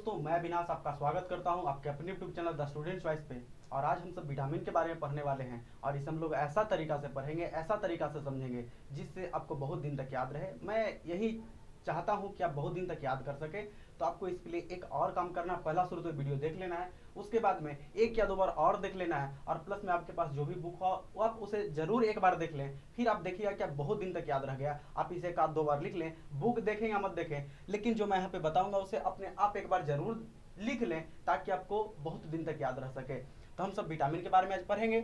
दोस्तों, मैं अविनाश आपका स्वागत करता हूं आपके अपने YouTube channel the student choice पे। और आज हम सब विटामिन के बारे में पढ़ने वाले हैं और इसे हम लोग ऐसा तरीका से पढ़ेंगे, ऐसा तरीका से समझेंगे जिससे आपको बहुत दिन तक याद रहे। मैं यही चाहता हूं कि आप बहुत दिन तक याद कर सके। तो आपको इसके लिए एक और काम करना है, पहला शुरू तो वीडियो देख लेना है, उसके बाद में एक या दो बार और देख लेना है, और प्लस में आपके पास जो भी बुक हो वो आप उसे जरूर एक बार देख लें। फिर आप देखिएगा कि आप बहुत दिन तक याद रह गया। आप इसे एक आध दो बार लिख लें, बुक देखें या मत देखें, लेकिन जो मैं यहाँ पे बताऊंगा उसे अपने आप एक बार जरूर लिख लें ताकि आपको बहुत दिन तक याद रह सके। तो हम सब विटामिन के बारे में आज पढ़ेंगे।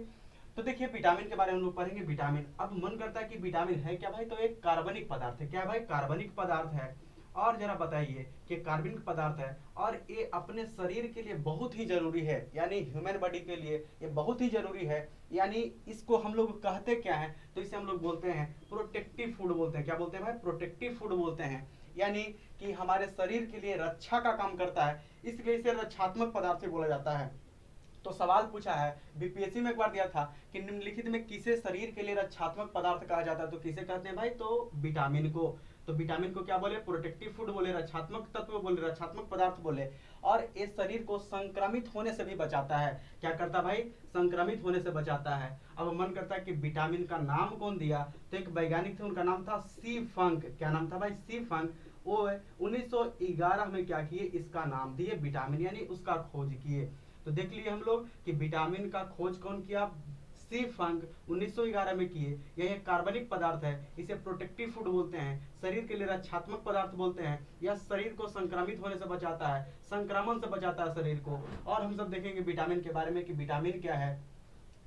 तो देखिए, विटामिन के बारे में हम लोग पढ़ेंगे। विटामिन, अब मन करता है कि विटामिन है क्या भाई? तो एक कार्बनिक पदार्थ है। क्या भाई? कार्बनिक पदार्थ है। और जरा बताइए कि कार्बनिक पदार्थ है और ये अपने शरीर के लिए बहुत ही जरूरी है, यानी ह्यूमन बॉडी के लिए ये बहुत ही जरूरी है। यानी इसको हम लोग कहते क्या है? तो इसे हम लोग बोलते हैं प्रोटेक्टिव फूड बोलते हैं। क्या बोलते हैं भाई? प्रोटेक्टिव फूड बोलते हैं। यानी कि हमारे शरीर के लिए रक्षा का काम करता है, इसलिए इसे रक्षात्मक पदार्थ से बोला जाता है। तो सवाल पूछा है बीपीएससी में एक बार दिया था कि निम्नलिखित में किसे शरीर के लिए रक्षात्मक पदार्थ कहा जाता है? तो किसे कहते हैं भाई? तो विटामिन को। तो विटामिन को क्या बोले? प्रोटेक्टिव फूड बोले, रक्षात्मक तत्व बोले, रक्षात्मक पदार्थ बोले। और ये शरीर को संक्रमित होने से भी बचाता है। क्या करता है भाई? संक्रमित होने से बचाता है। अब मन करता है कि विटामिन का नाम कौन दिया? तो एक वैज्ञानिक थे, उनका नाम था सी फंक। क्या नाम था भाई? सी फंक। वो 1911 में क्या किए? इसका नाम दिए विटामिन, यानी उसका खोज किए। तो देख लिए हम लोग कि विटामिन का खोज कौन किया? सी फंक 1911 में किए। यह एक कार्बनिक पदार्थ है, इसे प्रोटेक्टिव फूड बोलते हैं, शरीर के लिए रक्षात्मक पदार्थ बोलते हैं। यह शरीर को संक्रमित होने से बचाता है, संक्रमण से बचाता है शरीर को। और हम सब देखेंगे विटामिन के बारे में कि विटामिन क्या है।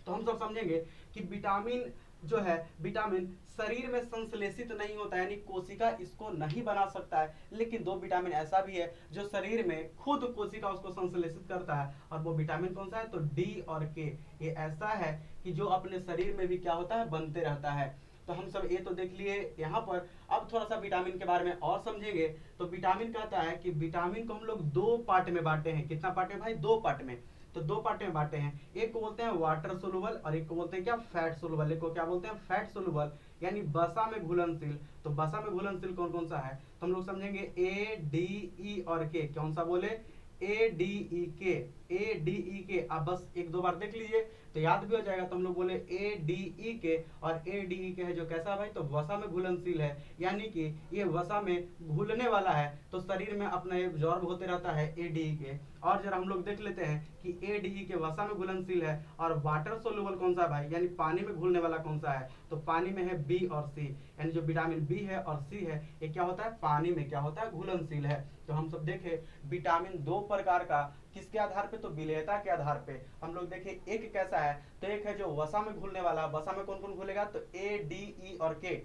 तो हम सब समझेंगे कि विटामिन जो है, विटामिन शरीर में संश्लेषित नहीं होता है, यानी कोशिका इसको नहीं बना सकता है। लेकिन दो विटामिन ऐसा भी है जो शरीर में खुद कोशिका उसको संश्लेषित करता है, और वो विटामिन कौन सा है? तो डी और के। ये ऐसा है कि जो अपने शरीर में भी क्या होता है? बनते रहता है। तो हम सब ये तो देख लिए यहाँ पर। अब थोड़ा सा विटामिन के बारे में और समझेंगे। तो विटामिन कहता है कि विटामिन को हम लोग दो पार्ट में बांटे हैं। कितना पार्ट है भाई? दो पार्ट में। तो दो पार्ट में बांटे हैं। एक को बोलते हैं वाटर सोलुबल और एक को बोलते हैं क्या? Fat soluble. एक को क्या बोलते हैं? फैट सोलुबल, यानी वसा में घुलनशील। तो वसा में घुलनशील कौन कौन सा है? तो हम लोग समझेंगे ए, डी, ई और के। कौन सा बोले? ए डी ई के। ए डी ई के। आप बस एक दो बार देख लीजिए तो याद भी हो जाएगा। तो हम लोग बोले ए डी ई के, और ए डी ई के है जो कैसा है भाई? तो वसा में घुलनशील है, यानी कि ये वसा में घुलने वाला है, तो शरीर में अपना एब्जॉर्ब होते रहता है ए डी ई के। और जरा हम लोग देख लेते हैं कि ए डी ई के वसा में घुलनशील है, और वाटर सोल्यूबल कौन सा है भाई? यानी पानी में घुलने वाला कौन सा है? तो पानी में है बी और सी। यानी जो विटामिन बी है और सी है, ये क्या होता है? पानी में क्या होता है? घुलनशील है। तो हम सब देखे विटामिन दो प्रकार का, किसके आधार पे? तो विलेयता के आधार पे। हम लोग देखे एक कैसा है, तो एक है जो वसा में घुलने वाला। वसा में कौन कौन घुलेगा? तो ए, डी, ई और के।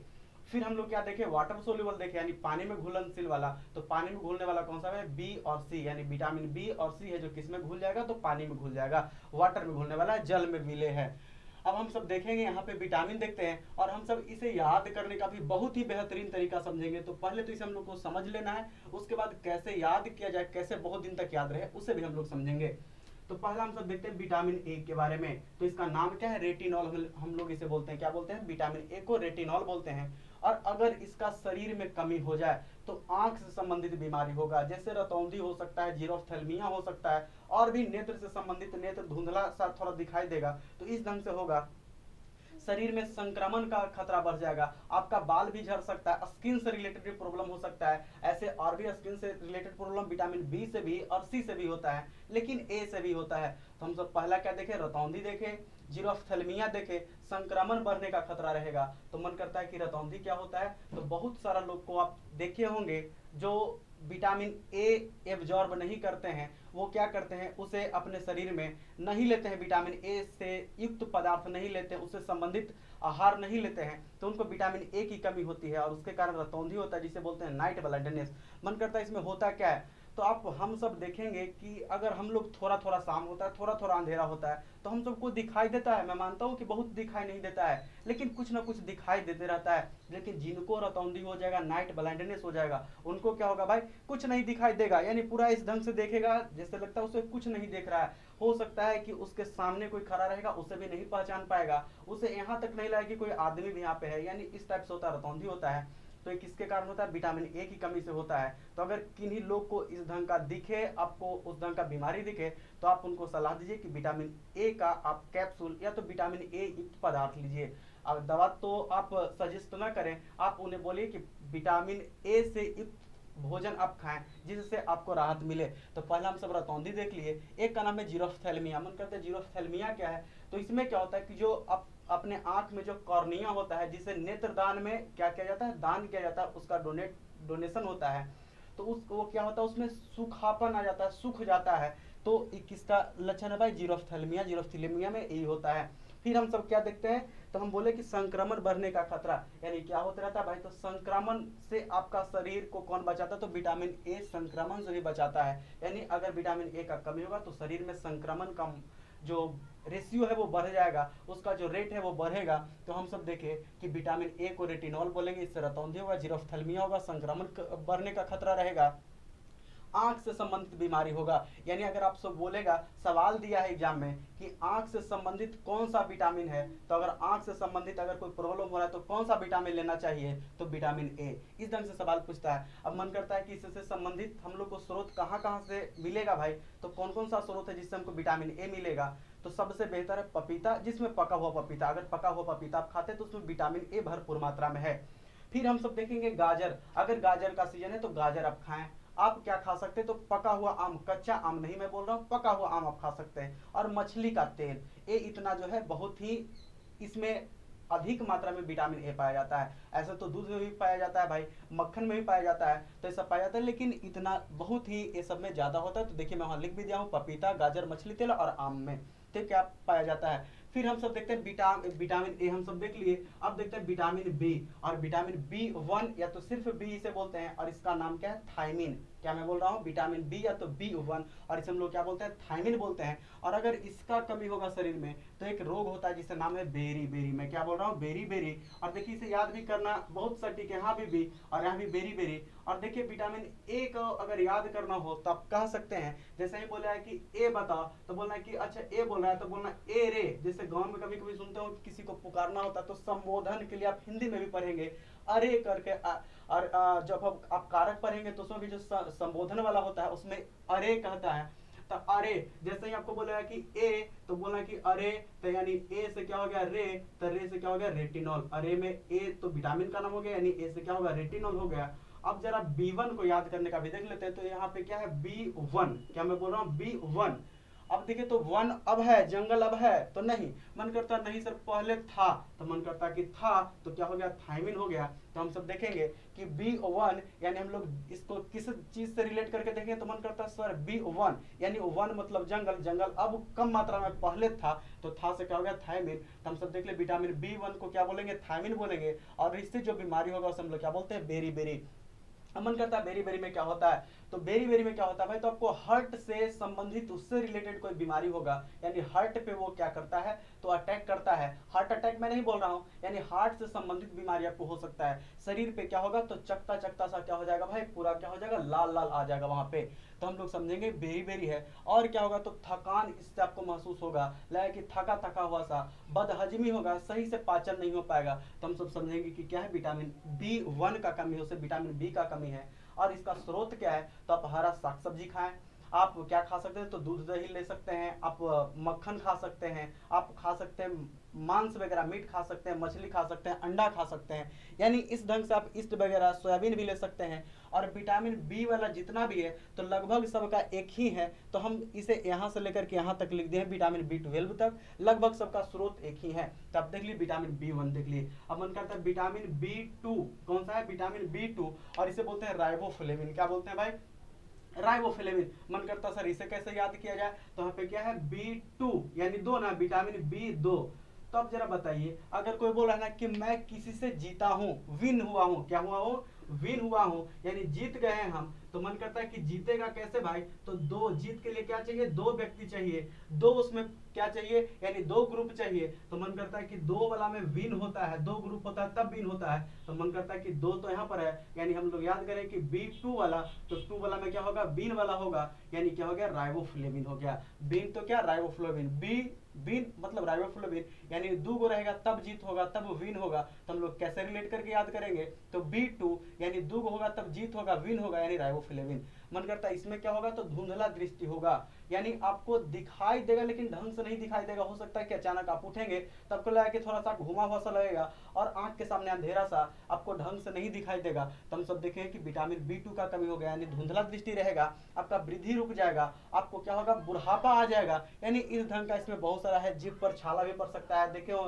फिर हम लोग क्या देखे? वाटर सोल्यूबल देखे, यानी पानी में घुलनशील वाला। तो पानी में घुलने वाला कौन सा है? बी और सी। यानी विटामिन बी और सी है जो किस में घुल जाएगा? तो पानी में घुल जाएगा। वाटर में घुलने वाला है, जल में विलेय है। अब हम सब देखेंगे यहाँ पे विटामिन देखते हैं, और हम सब इसे याद करने का भी बहुत ही बेहतरीन तरीका समझेंगे। तो पहले तो इसे हम लोग को समझ लेना है, उसके बाद कैसे याद किया जाए, कैसे बहुत दिन तक याद रहे, उसे भी हम लोग समझेंगे। तो पहला हम सब देखते हैं विटामिन ए के बारे में। तो इसका नाम क्या है? रेटिनॉल। हम लोग इसे बोलते हैं, क्या बोलते हैं? विटामिन ए को रेटिनॉल बोलते हैं। और अगर इसका शरीर में कमी हो जाए तो आंख से संबंधित बीमारी होगा, जैसे रतौंधी हो सकता है, जीरोफ्थेल्मिया हो सकता है, और भी नेत्र से संबंधित, नेत्र धुंधला सा थोड़ा दिखाई देगा, तो इस ढंग से होगा। शरीर में संक्रमण का खतरा बढ़ जाएगा, आपका बाल भी झड़ सकता है, स्किन से रिलेटेड भी प्रॉब्लम हो सकता है। ऐसे और भी स्किन से रिलेटेड प्रॉब्लम विटामिन बी से भी और सी से भी होता है, लेकिन ए से भी होता है। तो हम सब पहला क्या देखे? रतौंधी देखे, जीरोफ्थेल्मिया देखे, संक्रमण बढ़ने का खतरा रहेगा। तो मन करता है कि रतौंधी क्या होता है? तो बहुत सारा लोग को आप देखे होंगे जो विटामिन ए एब्जॉर्ब नहीं करते हैं, वो क्या करते हैं? उसे अपने शरीर में नहीं लेते हैं, विटामिन ए से युक्त पदार्थ नहीं लेते हैं, उससे संबंधित आहार नहीं लेते हैं, तो उनको विटामिन ए की कमी होती है और उसके कारण रतौंधी होता है, जिसे बोलते हैं नाइट ब्लाइंडनेस। मन करता है इसमें होता क्या है? तो आप हम सब देखेंगे कि अगर हम लोग थोड़ा थोड़ा शाम होता है, थोड़ा थोड़ा अंधेरा होता है, तो हम सबको दिखाई देता है। मैं मानता हूँ कि बहुत दिखाई नहीं देता है, लेकिन कुछ ना कुछ दिखाई देते रहता है। लेकिन जिनको रतौंधी हो जाएगा, नाइट ब्लाइंडनेस हो जाएगा, उनको क्या होगा भाई? कुछ नहीं दिखाई देगा, यानी पूरा इस ढंग से देखेगा जैसे लगता है उसे कुछ नहीं देख रहा है। हो सकता है कि उसके सामने कोई खड़ा रहेगा, उसे भी नहीं पहचान पाएगा, उसे यहाँ तक नहीं लगेगा कि कोई आदमी भी यहाँ पे है, यानी इस टाइप से होता है, रतौंधी होता है। तो ये किसके कारण होता है? विटामिन ए की कमी से होता है। तो अगर किन्हीं लोग को इस ढंग का दिखे, आपको उस ढंग का बीमारी दिखे, तो आप उनको सलाह दीजिए कि विटामिन ए का आप कैप्सूल या तो विटामिन ए युक्त पदार्थ लीजिए। अब दवा तो आप सजेस्ट ना करें, आप उन्हें बोलिए कि विटामिन ए से युक्त भोजन आप खाएं जिससे आपको राहत मिले। तो पहला हम सब रतौंधी देख लिए, एक का नाम है जीरोफ्थैल्मिया। मन करते हैं जीरोफ्थैल्मिया क्या है? तो इसमें क्या होता है कि जो अपने आंख में जो कॉर्निया होता है, जिसे नेत्रदान में क्या किया जाता है? दान किया जाता है, उसका डोनेशन होता है। तो वो क्या होता है? उसमें सूखापन आ जाता है, सूख जाता है। तो किसका लक्षण है भाई? जीरोफ्थैल्मिया। जीरोफ्थैल्मिया में यही होता है। फिर हम सब क्या देखते हैं? तो हम बोले कि संक्रमण बढ़ने का खतरा, यानी क्या होता रहता है भाई? तो संक्रमण से आपका शरीर को कौन बचाता है? तो विटामिन ए संक्रमण से भी बचाता है। यानी अगर विटामिन ए का कमी होगा तो शरीर में संक्रमण का जो रेशियो है वो बढ़ जाएगा, उसका जो रेट है वो बढ़ेगा। तो हम सब देखें कि विटामिन ए को रेटिनॉल बोलेंगे, इससे रतौंधी होगा, जीरोफ्थैल्मिया होगा, संक्रमण बढ़ने का खतरा रहेगा, आंख से संबंधित बीमारी होगा। यानी अगर आप सब बोलेगा, सवाल दिया है एग्जाम में कि आंख से संबंधित कौन सा विटामिन है, तो अगर आंख से संबंधित अगर कोई प्रॉब्लम हो रहा है तो कौन सा विटामिन लेना चाहिए? तो विटामिन ए। इस ढंग से सवाल पूछता है। अब मन करता है कि इससे संबंधित हम लोग को स्रोत कहाँ कहाँ से मिलेगा भाई? तो कौन कौन सा स्रोत है जिससे हमको विटामिन ए मिलेगा? तो सबसे बेहतर है पपीता, जिसमें पका हुआ पपीता। अगर पका हुआ पपीता आप खाते हैं तो उसमें विटामिन ए भरपूर मात्रा में है। फिर हम सब देखेंगे गाजर। अगर गाजर का सीजन है तो गाजर आप खाएं। आप क्या खा सकते हैं? तो पका हुआ आम, कच्चा आम नहीं मैं बोल रहा हूँ, पका हुआ आम आप खा सकते हैं। और मछली का तेल, ये इतना जो है बहुत ही इसमें अधिक मात्रा में विटामिन ए पाया जाता है। ऐसे तो दूध में भी पाया जाता है भाई, मक्खन में भी पाया जाता है, तो ये सब पाया जाता है, लेकिन इतना बहुत ही ये सब में ज्यादा होता है। तो देखिए मैं वहां लिख भी दिया हूँ, पपीता, गाजर, मछली तेल और आम में तो क्या पाया जाता है। फिर हम सब देखते हैं विटामिन ए हम सब देख लिए। अब देखते हैं विटामिन बी, और विटामिन B1 या तो सिर्फ बी इसे बोलते हैं, और इसका नाम क्या है? थायमिन। क्या मैं बोल रहा हूँ? विटामिन बी या तो B1, और इसे हम लोग क्या बोलते हैं? थायमिन बोलते हैं। और अगर इसका कमी होगा शरीर में तो एक रोग होता है जिसका नाम है बेरी बेरी। मैं क्या बोल रहा हूँ? Beriberi. और देखिए इसे याद भी करना बहुत सटीक है, यहाँ भी और यहाँ भी बेरी बेरी। और देखिए विटामिन ए को अगर याद करना हो तो आप कह सकते हैं, जैसे ही बोला है कि ए बताओ तो बोलना है कि अच्छा ए बोल रहा है तो बोलना ए रे। जैसे गांव में कभी कभी सुनते हो किसी को पुकारना होता है तो संबोधन के लिए आप हिंदी में भी पढ़ेंगे अरे करके। और जब आप कारक पढ़ेंगे तो उसमें भी जो संबोधन वाला होता है उसमें अरे कहता है। तो अरे, जैसे ही आपको बोलेगा कि ए तो बोलना कि अरे, तो यानी ए से क्या हो गया? रे। तो रे से क्या हो गया? रेटिनॉल। अरे में ए तो विटामिन का नाम हो गया, यानी ए से क्या होगा? रेटिनॉल हो गया। अब जरा B1 को याद करने का भी देख लेते हैं। तो यहाँ पे क्या है? B1। क्या मैं बोल रहा हूँ? B1। अब देखिए तो 1 अब है, जंगल अब है तो नहीं। मन करता नहीं सर पहले था, तो मन करता कि था तो क्या हो गया? थायमिन हो गया। तो हम सब देखेंगे कि B1 यानी हम लोग इसको किस चीज से रिलेट करके देखेंगे तो मन करता है सर B1 यानी 1 मतलब जंगल, जंगल अब कम मात्रा में पहले था, तो था से क्या हो गया? थायमिन। तो हम सब देख ले विटामिन B1 को क्या बोलेंगे? थायमिन बोलेंगे। और इससे जो बीमारी होगा उसे हम लोग क्या बोलते हैं? Beriberi. अब मन करता है बेरी बेरी में क्या होता है? तो बेरी बेरी में क्या होता है भाई? तो आपको हार्ट से संबंधित उससे रिलेटेड कोई बीमारी होगा, यानी हार्ट पे वो क्या करता है? तो अटैक करता है। हार्ट अटैक मैं नहीं बोल रहा हूँ, यानी हार्ट से संबंधित बीमारी आपको हो सकता है। शरीर पे क्या होगा? तो चकता चकता सा क्या हो जाएगा भाई? पूरा क्या हो जाएगा? लाल लाल आ जाएगा वहां पे। तो हम लोग समझेंगे बेरी बेरी है। और क्या होगा? तो थकान इससे आपको महसूस होगा, लगे कि थका थका हुआ सा, बदहजमी होगा, सही से पाचन नहीं हो पाएगा। तो हम सब समझेंगे कि क्या है? विटामिन B1 का कमी हो, विटामिन बी का कमी है। और इसका स्रोत क्या है? तो आप हरा साग सब्जी खाएं। आप क्या खा सकते हैं? तो दूध दही ले सकते हैं, आप मक्खन खा सकते हैं, आप खा सकते हैं मांस वगैरह, मीट खा सकते हैं, मछली खा सकते हैं, अंडा खा सकते हैं। यानी इस ढंग से आप ईस्ट वगैरह, सोयाबीन भी ले सकते हैं। और विटामिन बी वाला जितना भी है तो लगभग सबका एक ही है, तो हम इसे यहाँ से लेकर के यहाँ तक लिख दिए विटामिन B12 तक, लगभग सबका स्रोत एक ही है। तो आप देख लीजिए विटामिन B1 देख लिए। अब मन करता है विटामिन B2 कौन सा है? विटामिन B2, और इसे बोलते हैं राइबोफ्लेविन। क्या बोलते हैं भाई? राइबोफ्लेविन। मन करता सर इसे कैसे याद किया जाए? तो यहाँ पे क्या है? B2 यानी 2 ना, विटामिन B2। तो अब जरा बताइए, अगर कोई बोल रहा है ना कि मैं किसी से जीता हूँ, विन हुआ हूँ, क्या हुआ हूँ? विन हुआ हूँ, यानी जीत गए हैं हम, तो मन करता है कि जीतेगा कैसे भाई? तो दो, जीत के लिए क्या चाहिए? 2 व्यक्ति चाहिए, 2 उसमें क्या चाहिए? यानी 2 ग्रुप चाहिए। तो मन करता है कि 2 वाला में विन होता है, 2 ग्रुप होता है तब विन होता है। तो मन करता है कि 2 तो यहाँ पर है, यानी हम लोग याद करें कि B2 वाला, तो 2 वाला में क्या होगा? विन वाला होगा, यानी क्या हो गया? राइबोफ्लेविन हो गया। विन तो क्या? राइबोफ्लेविन। विन मतलब राइबोफ्लेविन, यानी 2 गो रहेगा तब जीत होगा, तब विन होगा। तो हम लोग कैसे रिलेट करके याद करेंगे, तो B2 यानी 2 गो होगा तब जीत होगा, विन होगा, यानी राइबोफ्लेविन। मन करता है इसमें क्या होगा, तो धुंधला दृष्टि होगा, यानी आपको दिखाई देगा लेकिन ढंग से नहीं दिखाई देगा। हो सकता है कि अचानक आप उठेंगे तो आपको लगा कि थोड़ा सा घुमा हुआ सा लगेगा और आंख के सामने अंधेरा सा, आपको ढंग से नहीं दिखाई देगा। तो हम सब देखेंगे कि विटामिन B2 का कमी हो गया, यानी धुंधला दृष्टि रहेगा, आपका वृद्धि रुक जाएगा, आपको क्या होगा, बुढ़ापा आ जाएगा, यानी इस ढंग का इसमें बहुत सारा है। जीभ पर छाला भी पड़ सकता है, देखे हो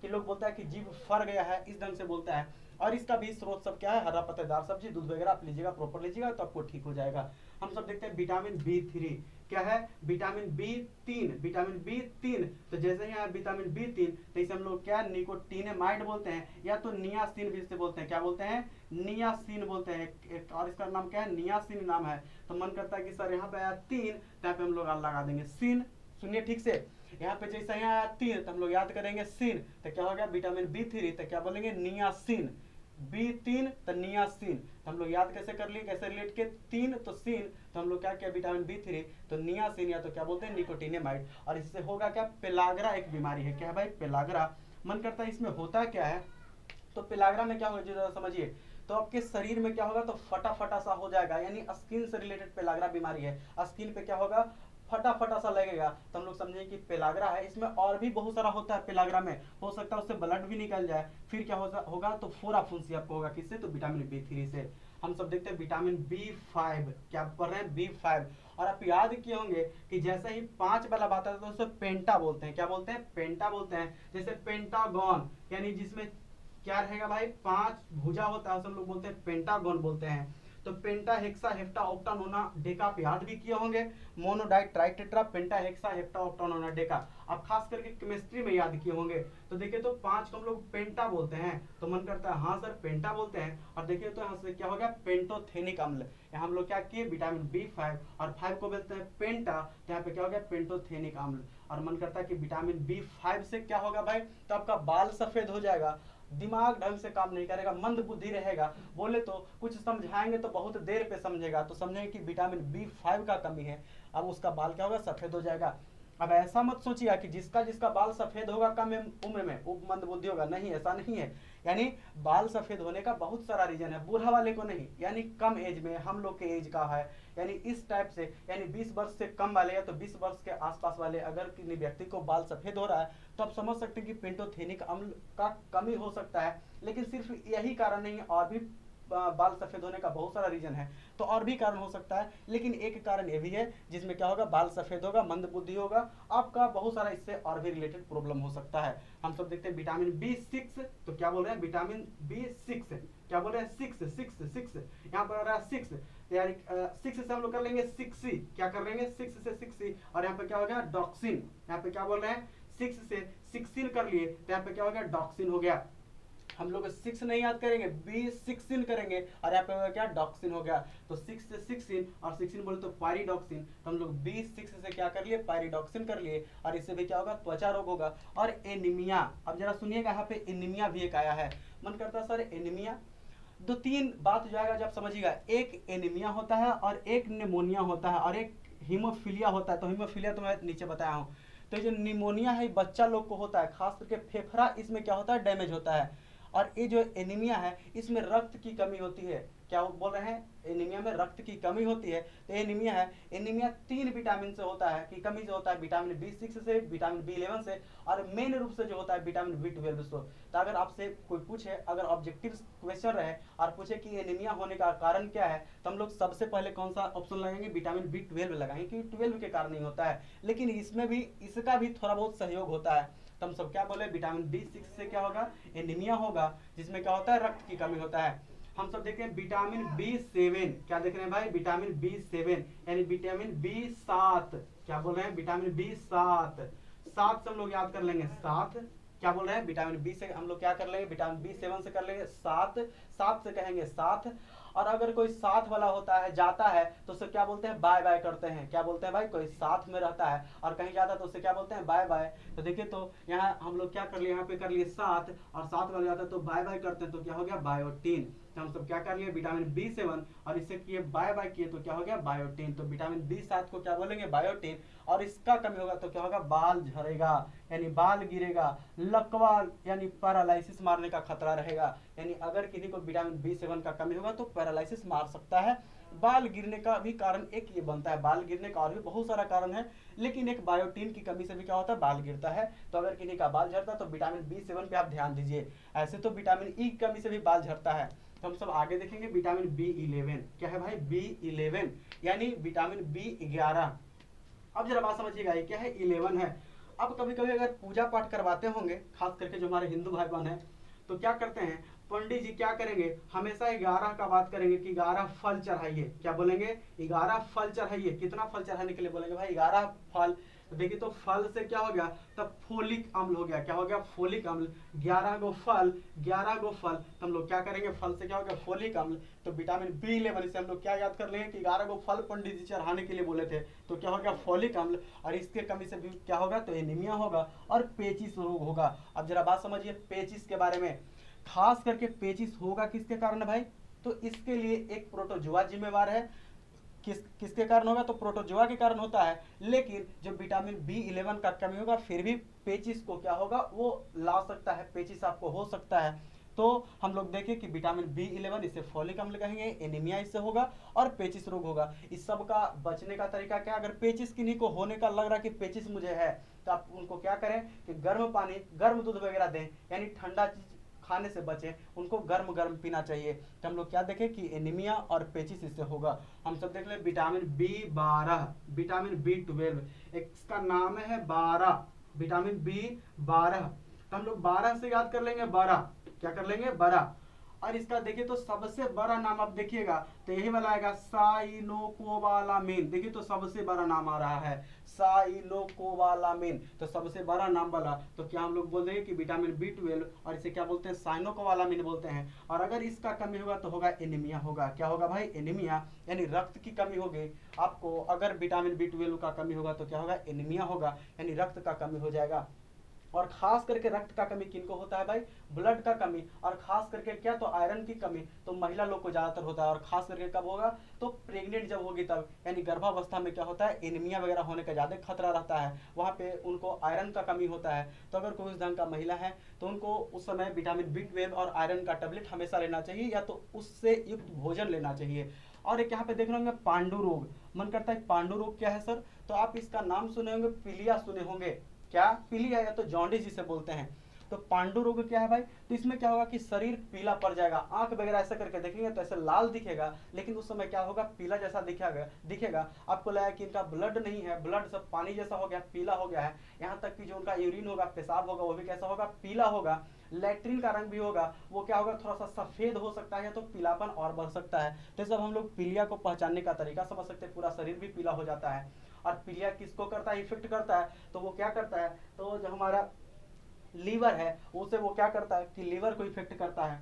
कि लोग बोलता है कि जीभ फर गया है, इस ढंग से बोलता है। और इसका भी स्रोत सब क्या है, हरा पत्तेदार सब्जी, दूध वगैरह आप लीजिएगा, प्रॉपर लीजिएगा तो आपको ठीक हो जाएगा। हम सब देखते हैं विटामिन B3 क्या है, विटामिन B3, विटामिन B3। तो जैसे ही विटामिन B3 तो इसे हम लोग क्या निकोटिनेमाइड बोलते हैं, या तो नियासिन भी इसे बोलते हैं, क्या बोलते हैं, नियासिन बोलते हैं, और इसका नाम क्या है, नियासिन नाम है। तो मन करता है कि सर यहाँ पे आया 3 तो यहाँ पे हम लोग लगा देंगे सिन, सुनिए ठीक से, यहाँ पे जैसे यहाँ आया 3 तो हम लोग याद करेंगे सिन, तो क्या हो गया विटामिन B3, तो क्या बोलेंगे नियासिन, B3 तो नियासिन। तो हम लोग याद कैसे कर लिए, कैसे रिलेट के, 3 तो सिन, तो हम लोग क्या किया विटामिन B3 तो नियासिन, या तो क्या बोलते हैं निकोटिनेमाइड। और इससे होगा क्या, पेलाग्रा एक बीमारी है, क्या है भाई, पेलाग्रा। मन करता है इसमें होता क्या है, तो पेलाग्रा में क्या होगा जरा समझिए, तो आपके शरीर में क्या होगा, तो फटा फटा सा हो जाएगा, यानी स्किन से रिलेटेड पेलाग्रा बीमारी है। स्किन पे क्या होगा, फटा फटा सा लगेगा, तो हम लोग समझेंगे कि पेलाग्रा है। इसमें और भी बहुत सारा होता है पेलाग्रा में, हो सकता है उससे ब्लड भी निकल जाए, फिर क्या होगा, तो फोरा फुंसी आपको होगा, किससे, तो विटामिन B3 से। हम सब देखते हैं विटामिन B5, क्या पढ़ रहे हैं, B5। और आप याद किए होंगे कि जैसे ही 5 वाला बात आता है तो उसे पेंटा बोलते हैं, क्या बोलते हैं, पेंटा बोलते हैं। जैसे पेंटागन, यानी जिसमें क्या रहेगा भाई, 5 भुजा होता है, उसे हम लोग बोलते हैं पेंटागन बोलते हैं। तो पेंटा हेक्सा हेप्टा ऑक्टा नोना डेका आप याद भी किए होंगे, मोनोडाइट ट्राइटेट्रा पेंटा हेक्सा हेप्टा ऑक्टा नोना डेका आप खास करके केमिस्ट्री में याद किए होंगे। तो देखिए तो 5 को हम लोग पेंटा बोलते हैं, तो मन करता है हाँ सर पेंटा बोलते हैं। और देखिए तो यहाँ से क्या हो गया, पेंटोथेनिक अम्ल, यहाँ हम लोग क्या किए विटामिन B5 और 5 को बोलते हैं पेंटा, तो यहाँ पे क्या हो गया, पेंटोथेनिक अम्ल। और मन करता है कि विटामिन B5 से क्या होगा भाई, तो आपका बाल सफेद हो जाएगा, दिमाग ढंग से काम नहीं करेगा, मंद बुद्धि रहेगा, बोले तो कुछ समझाएंगे तो बहुत देर पे समझेगा, तो समझेंगे कि विटामिन B5 का कमी है, अब उसका बाल क्या होगा, सफेद हो जाएगा। अब ऐसा मत सोचिए कि जिसका जिसका बाल सफेद होगा कम उम्र में वो मंद बुद्धि होगा, नहीं, ऐसा नहीं है। यानी बाल सफेद होने का बहुत सारा रीजन है, बूढ़ा वाले को नहीं, यानी कम एज में, हम लोग के एज का है, यानी इस टाइप से, यानी 20 वर्ष से कम वाले या तो 20 वर्ष के आसपास वाले अगर किसी व्यक्ति को बाल सफेद हो रहा है तो आप समझ सकते हैं कि पेंटोथेनिक अम्ल का कमी हो सकता है। लेकिन सिर्फ यही कारण नहीं है, और भी बाल सफेद होने का बहुत सारा रीजन है, तो और भी कारण हो सकता है, लेकिन एक कारण ये भी है जिसमें क्या होगा, बाल सफेद होगा, मंद बुद्धि होगा, आपका बहुत सारा इससे और भी रिलेटेड प्रॉब्लम हो सकता है। हम सब देखते हैं विटामिन B6, तो क्या बोल रहे हैं, विटामिन B6, क्या बोल रहे हैं, 6 यहाँ पर आ रहा है 6, यानी 6 से हम लोग कर लेंगे 6C, क्या कर लेंगे 6 से 6C, और यहाँ पे क्या हो गया, डॉक्सिन, यहाँ पे क्या बोल रहे हैं, 6 से 16 कर लिए, तो यहाँ पे क्या हो गया, डॉक्सिन हो गया। हम लोग 6 नहीं याद करेंगे, B16 करेंगे, और यहाँ पे क्या, डॉक्सिन हो गया। तो 6 से 16 और 16 बोले तो पायरिडॉक्सिन, तो हम लोग B6 से क्या कर लिए, पायरिडॉक्सिन कर लिए, और इससे भी क्या होगा, त्वचा रोग होगा। और एनीमिया, अब जरा सुनिएगा, यहाँ पे एनीमिया भी एक आया है, मन करता है सर एनीमिया, 2-3 बात जो आएगा जब समझिएगा, एक एनीमिया होता है और एक निमोनिया होता है और एक हीमोफीलिया होता है। तो हीमोफीलिया तो मैं नीचे बताया हूँ। तो जो निमोनिया है बच्चा लोग को होता है, खास करके फेफड़ा इसमें क्या होता है, डैमेज होता है। और ये जो एनीमिया है इसमें रक्त की कमी होती है, क्या वो बोल रहे हैं, एनीमिया में रक्त की कमी होती है। तो एनीमिया है, एनीमिया 3 विटामिन से होता है, कि कमी से होता है, विटामिन B6 से, विटामिन B11 से, और मेन रूप से जो होता है विटामिन B12 से। तो अगर आपसे कोई पूछे, अगर ऑब्जेक्टिव क्वेश्चन रहे और पूछे कि एनीमिया होने का कारण क्या है, तो हम लोग सबसे पहले कौन सा ऑप्शन लगाएंगे, विटामिन B12 लगाएंगे, क्योंकि 12 के कारण नहीं होता है, लेकिन इसमें भी इसका भी थोड़ा बहुत सहयोग होता है। तो हम सब क्या बोले, विटामिन B6 से क्या होगा, एनीमिया होगा, जिसमें क्या होता है, रक्त की कमी होता है। हम सब देखें विटामिन B7, क्या देख रहे हैं भाई, विटामिन B7 यानी विटामिन B7, क्या बोल रहे हैं, विटामिन B7, 7 से हम लोग याद कर लेंगे, 7 क्या बोल रहे हैं, विटामिन B से हम लोग क्या कर लेंगे, विटामिन B7 से कर लेंगे 7, 7 से कहेंगे 7, और अगर कोई साथ वाला होता है, जाता है, तो उसे क्या बोलते हैं, बाय बाय करते हैं। क्या बोलते हैं भाई, कोई साथ में रहता है और कहीं जाता है तो उसे क्या बोलते हैं, बाय बाय। तो देखिए, तो यहाँ हम लोग क्या कर लिए, यहाँ पे कर लिए साथ, और साथ वाला जाता है तो बाय बाय करते हैं, तो क्या हो गया, बायोटीन। तो हम सब क्या कर लिए, विटामिन B7, और इसे किए बाय बाय किए तो क्या हो गया, बायोटीन। तो विटामिन B7 को क्या बोलेंगे, बायोटीन। और इसका कमी होगा तो क्या होगा, बाल झड़ेगा, यानी बाल गिरेगा, लकवा यानी पैरालिसिस मारने का खतरा रहेगा। यानी अगर किसी को विटामिन B7 का कमी होगा तो पैरालिसिस मार सकता है। बाल गिरने का भी कारण एक ये बनता है, बाल गिरने का और भी बहुत सारा कारण है, लेकिन एक बायोटीन की कमी से भी क्या होता है, बाल गिरता है। तो अगर किसी का बाल झड़ता है तो विटामिन B7 पे आप ध्यान दीजिए। ऐसे तो विटामिन ई की कमी से भी बाल झड़ता है। तो हम सब आगे देखेंगे विटामिन B11। क्या है भाई, B11 यानी विटामिन B11। अब जरा बात समझिएगा, ये क्या है, 11 है। अब कभी कभी अगर पूजा पाठ करवाते होंगे, खास करके जो हमारे हिंदू भाई बहन है, तो क्या करते हैं, पंडित जी क्या करेंगे, हमेशा 11 का बात करेंगे कि 11 फल चढ़ाइए। क्या बोलेंगे, 11 फल चढ़ाइए। कितना फल चढ़ाने के लिए बोलेंगे भाई, 11 फल। तो देखिए, तो फल से क्या हो गया, तब फोलिक अम्ल हो गया। क्या हो गया, फोलिक अम्ल। 11 गो फल, 11 गो फल, तो हम लोग क्या करेंगे, फल से क्या हो गया, फोलिक अम्ल। तो विटामिन B11 से हम लोग क्या याद कर लेंगे कि 11 गो फल पंडित जी चढ़ाने के लिए बोले थे, तो क्या हो गया, फोलिक अम्ल। और इसके कमी से भी क्या होगा, तो एनीमिया होगा और पेचिस रोग होगा। अब जरा बात समझिए पेचिस के बारे में। खास करके पेचिस होगा किसके कारण है भाई, तो इसके लिए एक प्रोटोजोआ जिम्मेवार है। किसके कारण होगा, तो प्रोटोजोआ के कारण होता है। लेकिन जो विटामिन B11 का कमी होगा फिर भी पेचिस को क्या होगा, वो ला सकता है, पेचिस आपको हो सकता है। तो हम लोग देखें कि विटामिन B11, इसे फोलिक अम्ल कहेंगे, एनीमिया इससे होगा और पेचिस रोग होगा। इस सब का बचने का तरीका क्या, अगर पेचिस किन्हीं को होने का लग रहा है कि पेचिस मुझे है, तो आप उनको क्या करें कि गर्म पानी, गर्म दूध वगैरह दें, यानी ठंडा चीज खाने से बचें, उनको गर्म गर्म पीना चाहिए। तो हम लोग क्या देखें कि एनीमिया और पेचिस इससे होगा। हम सब देख ले विटामिन B12, विटामिन B12, इसका नाम है 12, विटामिन B12। तो हम लोग 12 से याद कर लेंगे, 12 क्या कर लेंगे, 12। और इसका देखिए तो सबसे बड़ा नाम आप देखिएगा तो यही वाला आएगा, साइनोकोबालामिन। देखिए तो सबसे बड़ा नाम आ रहा है, साइनोकोबालामिन। तो सबसे बड़ा नाम वाला, तो क्या हम लोग बोल देंगे कि विटामिन B12, और इसे क्या बोलते हैं, साइनोकोबालामिन बोलते हैं। और अगर इसका कमी होगा तो होगा एनीमिया होगा। क्या होगा भाई, एनीमिया, यानी रक्त की कमी होगी आपको। अगर विटामिन B12 का कमी होगा तो क्या होगा, एनीमिया होगा, यानी रक्त का कमी हो जाएगा। और खास करके रक्त का कमी किनको होता है भाई, ब्लड का कमी, और खास करके क्या, तो आयरन की कमी तो महिला लोग को ज्यादातर होता है। और खास करके कब होगा, तो प्रेग्नेंट जब होगी तब, यानी गर्भावस्था में क्या होता है, एनीमिया वगैरह होने का ज्यादा खतरा रहता है, वहाँ पे उनको आयरन का कमी होता है। तो अगर कोई उस ढंग का महिला है तो उनको उस समय विटामिन B12 और आयरन का टेबलेट हमेशा लेना चाहिए, या तो उससे युक्त भोजन लेना चाहिए। और एक यहाँ पे देख रहे होंगे पांडु रोग, मन करता है पांडु रोग क्या है सर, तो आप इसका नाम सुने होंगे, पीलिया सुने होंगे। क्या, पीलिया, या तो जॉन्डिस जिसे बोलते हैं। तो पांडु रोग क्या है भाई, तो इसमें क्या होगा कि शरीर पीला पड़ जाएगा, आंख वगैरह ऐसा करके देखेंगे तो ऐसे लाल दिखेगा, लेकिन उस समय क्या होगा, पीला जैसा दिखेगा। आपको लगा कि इनका ब्लड नहीं है, ब्लड सब पानी जैसा हो गया, पीला हो गया है। यहाँ तक कि जो उनका यूरिन होगा, पेशाब होगा, वो भी कैसा होगा, पीला होगा। लैट्रिन का रंग भी होगा, वो क्या होगा, थोड़ा सा सफेद हो सकता है, या तो पीलापन और बढ़ सकता है। तो सब हम लोग पीलिया को पहचानने का तरीका समझ सकते हैं, पूरा शरीर भी पीला हो जाता है। और पीलिया किसको करता है, इफेक्ट करता है, तो वो क्या करता है, तो जो हमारा लीवर है उसे वो क्या करता है कि लीवर को इफेक्ट करता है,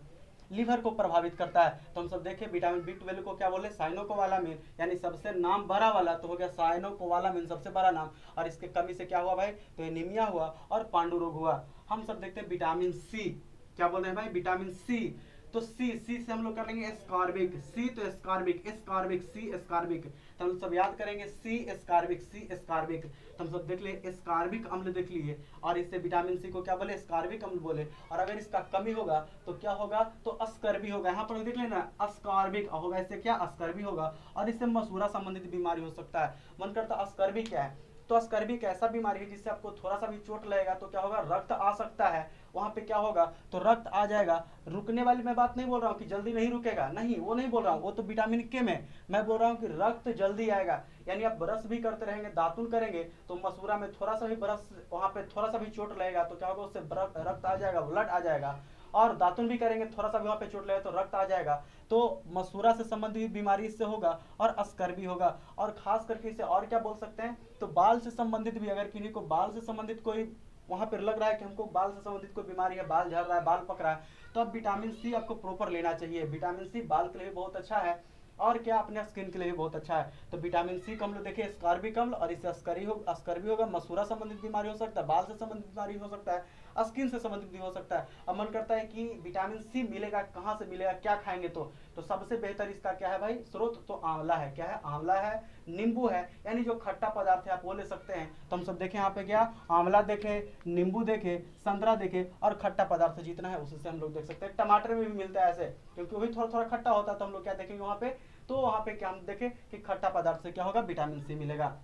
लीवर को प्रभावित करता है। तो हम सब देखें विटामिन B12 को क्या बोले, साइनोकोबालामिन, यानी सबसे नाम बड़ा वाला तो हो गया साइनोकोबालामिन, सबसे बड़ा नाम। और इसके कमी से क्या हुआ भाई, तो एनीमिया हुआ और पांडु रोग हुआ। हम सब देखते हैं विटामिन C, क्या बोल रहे हैं भाई, विटामिन C। तो सी से हम लोग कर लेंगे एस्कॉर्बिक, सी तो एस्कॉर्बिक, एस्कॉर्बिक, सी एस्कॉर्बिक। तो हम सब याद करेंगे सी एस्कॉर्बिक, सी एस्कॉर्बिक। तो हम सब देख लिए एस्कॉर्बिक अम्ल देख लिए, और इससे विटामिन सी को क्या बोले, एस्कॉर्बिक अम्ल बोले। और अगर इसका कमी होगा तो क्या होगा, तो अस्कर्बी होगा। यहाँ पर देख लेना अस्कॉर्बिक होगा, इससे क्या अस्कर्बी होगा, और इससे मसूड़ा संबंधित बीमारी हो सकता है। मन करता अस्कर्बी क्या है, तो अस्कर्बी एक ऐसा बीमारी है जिससे आपको थोड़ा सा भी चोट लगेगा तो क्या होगा, रक्त आ सकता है। वहां पे क्या होगा, तो रक्त आ जाएगा। रुकने वाली मैं बात नहीं बोल रहा हूँ कि जल्दी नहीं रुकेगा, नहीं, वो नहीं बोल रहा हूँ, वो तो विटामिन के में। मैं बोल रहा हूँ कि रक्त जल्दी आएगा, यानी आप ब्रश भी करते रहेंगे, दातुन करेंगे तो मसूड़ा में थोड़ा सा भी ब्रश, वहां पे थोड़ा सा भी चोट लगेगा तो क्या होगा, उससे रक्त आ जाएगा, ब्लड आ जाएगा। और दातुन भी करेंगे, थोड़ा सा भी वहां पे चोट लगेगा तो रक्त आ जाएगा। तो मसूड़ा से संबंधित बीमारी इससे होगा, और अस्कर्बी होगा। और खास करके इसे और क्या बोल सकते हैं, तो बाल से संबंधित भी, अगर किन्हीं को बाल से संबंधित कोई वहाँ पर लग रहा है कि हमको बाल से संबंधित कोई बीमारी है, बाल झड़ रहा है, बाल पक रहा है, तो अब विटामिन सी आपको प्रॉपर लेना चाहिए। विटामिन सी बाल के लिए बहुत अच्छा है और क्या अपने स्किन के लिए भी बहुत अच्छा है। तो विटामिन सी का हम लोग देखिए स्कार्बिक अम्ल, और इससे स्कर्वी होगा, मसूड़ा संबंधित बीमारी हो सकता है, बाल से संबंधित बीमारी हो सकता है, स्किन से संबंधित भी हो सकता है। अब मन करता है कि विटामिन सी मिलेगा कहाँ से मिलेगा, क्या खाएंगे, तो सबसे बेहतर इसका क्या है भाई स्रोत, तो आंवला है। क्या है? आंवला है, नींबू है, यानी जो खट्टा पदार्थ है आप वो ले सकते हैं। तो हम सब देखें यहाँ पे क्या, आंवला देखे, नींबू देखे, संतरा देखे, और खट्टा पदार्थ जितना है उससे हम लोग देख सकते हैं। टमाटर में भी मिलता है ऐसे, क्योंकि वही थोड़ा थोड़ा खट्टा होता है, तो हम लोग क्या देखेंगे वहाँ पे, तो वहाँ पे क्या हम देखें कि खट्टा पदार्थ से क्या होगा, विटामिन सी मिलेगा।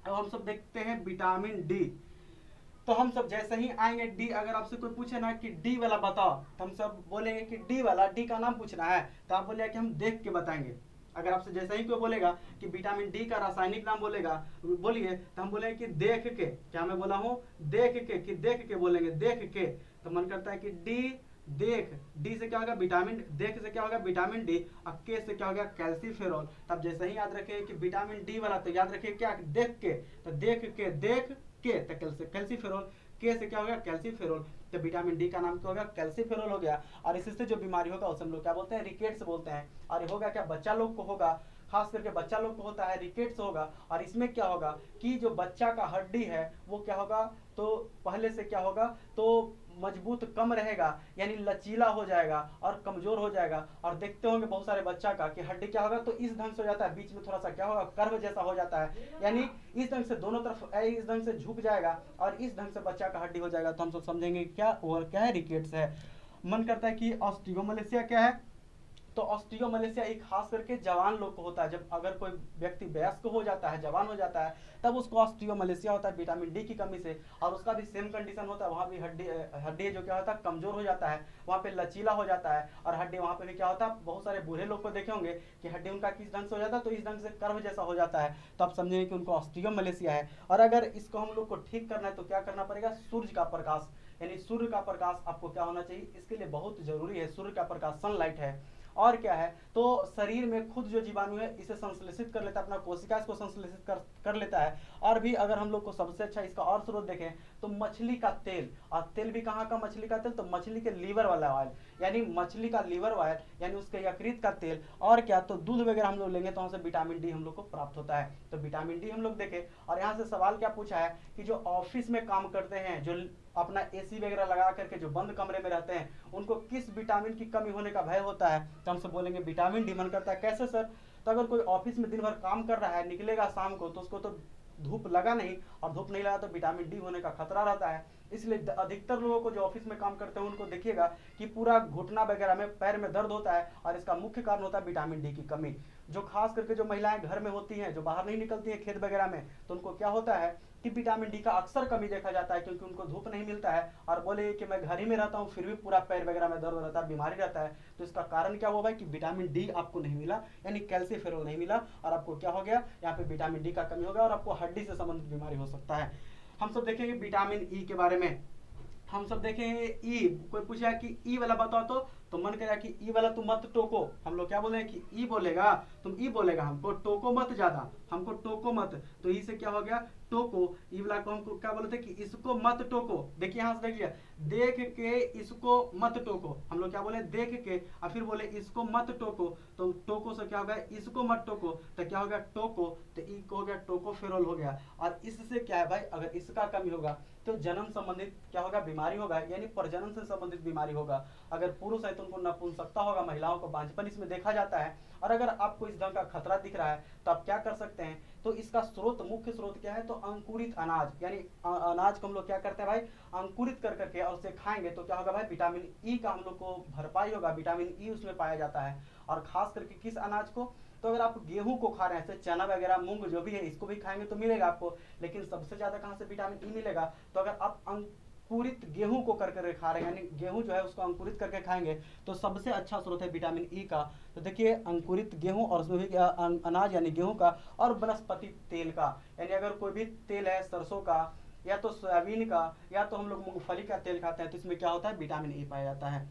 अब हम सब देखते हैं विटामिन डी। तो हम सब जैसे ही आएंगे डी, अगर आपसे कोई पूछे ना कि डी वाला बताओ, तो हम सब बोलेंगे कि डी वाला, डी का नाम पूछना है तो आप बोलिए कि हम देख के बताएंगे। अगर आपसे जैसे ही कोई बोलेगा कि विटामिन डी का रासायनिक नाम बोलेगा, बोलिए, तो हम बोलेंगे कि देख के। क्या मैं बोला हूँ? देख के, कि देख के बोलेंगे, देख के। तो मन करता है कि डी, देख, डी से क्या होगा विटामिन, देख से क्या होगा विटामिन डी, और के से क्या होगा कैल्सीफेरॉल। तब जैसे ही याद रखिए कि विटामिन डी वाला, तो याद रखिए क्या, देख के, तो देख के, देख के, तो कैल्सीफेरॉल, के से क्या होगा कैल्सीफेरॉल, तो विटामिन डी का नाम क्या होगा, कैल्सीफेरॉल हो गया। और इससे जो बीमारी होगा उसे हम लोग क्या बोलते हैं, रिकेट्स बोलते हैं। और ये होगा क्या, बच्चा लोग को होगा, खास करके बच्चा लोग को होता है, रिकेट्स होगा। और इसमें क्या होगा कि जो बच्चा का हड्डी है वो क्या होगा, तो पहले से क्या होगा, तो मजबूत कम रहेगा, यानी लचीला हो जाएगा और कमजोर हो जाएगा। और देखते होंगे बहुत सारे बच्चा का कि हड्डी क्या होगा, तो इस ढंग से हो जाता है, बीच में थोड़ा सा क्या होगा, कर्व जैसा हो जाता है, यानी इस ढंग से दोनों तरफ इस ढंग से झुक जाएगा और इस ढंग से बच्चा का हड्डी हो जाएगा। तो हम सब समझेंगे क्या, और क्या है, रिकेट्स है। मन करता है कि ऑस्टियोमलेशिया क्या है, तो ऑस्टियोमलेशिया एक खास करके जवान लोग को होता है। जब अगर कोई व्यक्ति वयस्क हो जाता है, जवान हो जाता है, तब उसको ऑस्टियोमलेशिया होता है विटामिन डी की कमी से। और उसका भी सेम कंडीशन होता है, वहाँ भी हड्डी जो क्या होता है, कमजोर हो जाता है, वहाँ पे लचीला हो जाता है। और हड्डी वहाँ पे भी क्या होता है, बहुत सारे बूढ़े लोग को देखे होंगे कि हड्डी उनका किस ढंग से हो जाता है, तो इस ढंग से कर्व जैसा हो जाता है। तो आप समझेंगे कि उनको ऑस्टियोमलेशिया है। और अगर इसको हम लोग को ठीक करना है तो क्या करना पड़ेगा, सूर्य का प्रकाश, यानी सूर्य का प्रकाश आपको क्या होना चाहिए, इसके लिए बहुत जरूरी है सूर्य का प्रकाश, सनलाइट है। और क्या है, तो शरीर में खुद जो जीवाणु है इसे संश्लेषित कर लेता है, अपना कोशिका इसको संश्लेषित कर लेता है। और भी अगर हम लोग को सबसे अच्छा इसका और स्रोत देखें तो मछली का तेल, और तेल भी कहाँ का, मछली का तेल, तो मछली के लीवर वाला ऑयल, यानी मछली का लीवर ऑयल, यानी उसके यकृत का तेल। और क्या, तो दूध वगैरह हम लोग लेंगे तो वहाँ से विटामिन डी हम लोग को प्राप्त होता है। तो विटामिन डी हम लोग देखें। और यहाँ से सवाल क्या पूछा है कि जो ऑफिस में काम करते हैं, जो अपना एसी वगैरह लगा करके जो बंद कमरे में रहते हैं, उनको किस विटामिन की कमी होने का भय होता है, तो हमसे बोलेंगे विटामिन डी। मन करता है कैसे सर, तो अगर कोई ऑफिस में दिन भर काम कर रहा है, निकलेगा शाम को, तो उसको तो धूप लगा नहीं, और धूप नहीं लगा तो विटामिन डी होने का खतरा रहता है। इसलिए अधिकतर लोगों को जो ऑफिस में काम करते हैं उनको देखिएगा कि पूरा घुटना वगैरह में, पैर में दर्द होता है, और इसका मुख्य कारण होता है विटामिन डी की कमी। जो खास करके जो महिलाएं घर में होती हैं, जो बाहर नहीं निकलती हैं खेत वगैरह में, तो उनको क्या होता है कि विटामिन डी का अक्सर कमी देखा जाता है, क्योंकि उनको धूप नहीं मिलता है। और बोले कि मैं घर ही में रहता हूँ फिर भी पूरा पैर वगैरह में दर्द रहता है, बीमारी रहता है। तो इसका कारण क्या हुआ भाई कि विटामिन डी आपको नहीं मिला, यानी कैल्सीफेरॉल नहीं मिला, और आपको क्या हो गया, यहाँ पे विटामिन डी का कमी हो गया, और आपको हड्डी से संबंधित बीमारी हो सकता है। हम सब देखेंगे विटामिन ई के बारे में। हम सब देखेंगे ई, कोई पूछेगा कि ई वाला बताओ, तो मन करेगा कि ई वाला तुम मत टोको। हम लोग क्या बोले हैं कि ई बोलेगा, तुम ई बोलेगा, हमको टोको मत, ज्यादा हमको टोको मत। तो ई से क्या हो गया, टोको। ई वाला को हमको क्या बोलते हैं कि इसको मत टोको। देखिए यहाँ से देखिए, देख के इसको मत टोको। हम लोग क्या बोले, देख के, और फिर बोले इसको मत टोको। तो टोको से क्या हो गया, इसको मत टोको, तो क्या हो गया, टोको। तो ई को हो गया टोकोफेरोल हो गया। और इससे क्या है भाई, अगर इसका कमी होगा तो जन्म संबंधित क्या होगा, बीमारी होगा, यानी प्रजनन से संबंधित बीमारी होगा। अगर पुरुष है तो उनको नपुंसकता होगा, महिलाओं को बांझपन इसमें देखा जाता है। और अगर आपको इस ढंग का खतरा दिख रहा है तो आप क्या कर सकते हैं, तो इसका स्रोत, मुख्य स्रोत क्या है, तो अंकुरित अनाज, यानी अनाज को हम लोग क्या करते हैं भाई, अंकुरित कर करके और उसे खाएंगे तो क्या होगा भाई, विटामिन ई का हम लोग को भरपाई होगा, विटामिन ई उसमें पाया जाता है। और खास करके किस अनाज को, तो अगर आप गेहूं को खा रहे हैं, जैसे चना वगैरह, मूंग जो भी है, इसको भी खाएंगे तो मिलेगा आपको। लेकिन सबसे ज्यादा कहाँ से विटामिन ई मिलेगा, तो अगर आप अंकुरित गेहूं को कर खा रहे हैं, यानी गेहूं जो है उसको अंकुरित करके खाएंगे, तो सबसे अच्छा स्रोत है विटामिन ई का। तो देखिए अंकुरित गेहूं, और उसमें भी अनाज यानी गेहूं का, और वनस्पति तेल का, यानी अगर कोई भी तेल है सरसों का, या तो सोयाबीन का, या तो हम लोग मूंगफली का तेल खाते हैं, तो इसमें क्या होता है, विटामिन ई पाया जाता है।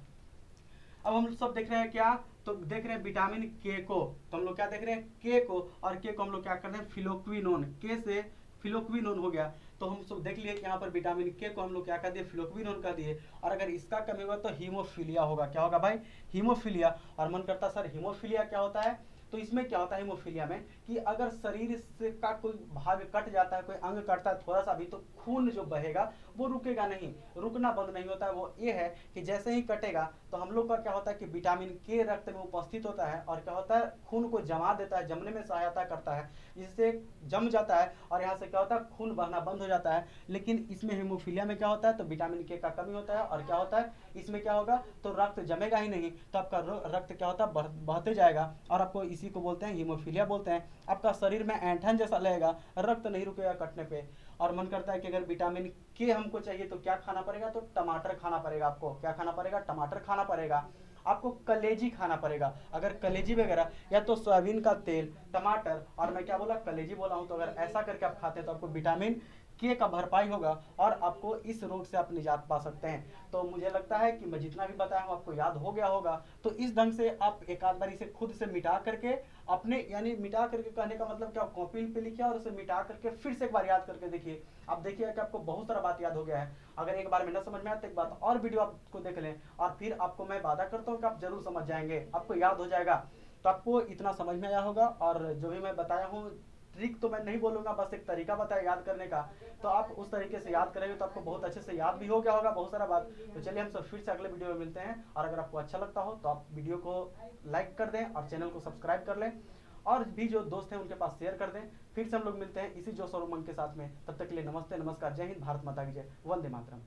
अब हम सब देख रहे हैं क्या, तो देख रहे हैं विटामिन के को। तो हम लोग क्या देख रहे हैं, के को, और के को हम लोग क्या करते हैं, फिलोक्विनोन, के से फिलोक्विनोन हो गया। तो हम सब देख लिए कि यहाँ पर विटामिन के को हम लोग क्या कर दिए, फ्लोक्विनोन कर दिए। और अगर इसका कमी होगा तो हीमोफीलिया होगा। क्या होगा भाई, हीमोफीलिया। और मन करता सर हीमोफीलिया क्या होता है, तो इसमें क्या होता है हीमोफीलिया में कि अगर शरीर से का कोई भाग कट जाता है, कोई अंग कटता है थोड़ा सा भी, तो खून जो बहेगा वो रुकेगा नहीं, रुकना बंद नहीं होता है। वो ये है कि जैसे ही कटेगा तो हम लोग का क्या होता है कि विटामिन के रक्त में उपस्थित होता है और क्या होता है, खून को जमा देता है, जमने में सहायता करता है, जिससे जम जाता है और यहाँ से क्या होता है, खून बहना बंद हो जाता है। लेकिन इसमें हीमोफीलिया में क्या होता है, तो विटामिन के का कमी होता है और क्या होता है, इसमें क्या होगा, तो रक्त जमेगा ही नहीं, तो आपका रक्त क्या होता है, बहते जाएगा और आपको इसी को बोलते हैं हीमोफीलिया बोलते हैं। आपका शरीर में ऐंठन जैसा लगेगा, रक्त नहीं रुकेगा कटने पे। और मन करता है कि अगर विटामिन के हमको चाहिए तो क्या खाना पड़ेगा, तो टमाटर खाना पड़ेगा। आपको क्या खाना पड़ेगा, टमाटर खाना पड़ेगा। आपको कलेजी खाना पड़ेगा। अगर कलेजी वगैरह या तो सोयाबीन का तेल, टमाटर, और मैं क्या बोला, कलेजी बोला हूं, तो अगर ऐसा करके आप खाते हैं तो आपको विटामिन के का भरपाई होगा और आपको इस रोग से आप निजात पा सकते हैं। तो मुझे लगता है कि मैं जितना भी बताया हूँ आपको याद हो गया होगा। तो इस ढंग से आप एक आध बारी से खुद से मिटा करके अपने, यानी मिटा करके कहने का मतलब क्या, कॉपी पे लिखिए और उसे मिटा करके फिर से एक बार याद करके देखिए। आप देखिएगा कि आपको बहुत सारा बात याद हो गया है। अगर एक बार में न समझ में आए तो एक बात और वीडियो आपको देख लें और फिर आपको मैं वादा करता हूँ कि आप जरूर समझ जाएंगे, आपको याद हो जाएगा। तो आपको इतना समझ में आया होगा। और जो भी मैं बताया हूँ ट्रिक तो मैं नहीं बोलूंगा, बस एक तरीका बताया याद करने का, तो आप उस तरीके से याद करेंगे तो आपको बहुत अच्छे से याद भी हो गया होगा बहुत सारा बात। तो चलिए हम सब फिर से अगले वीडियो में मिलते हैं। और अगर आपको अच्छा लगता हो तो आप वीडियो को लाइक कर दें और चैनल को सब्सक्राइब कर लें और भी जो दोस्त हैं उनके पास शेयर कर दें। फिर से हम लोग मिलते हैं इसी जोश और उमंग के साथ में। तब तक के लिए नमस्ते, नमस्कार, जय हिंद, भारत माता की जय, वंदे मातरम।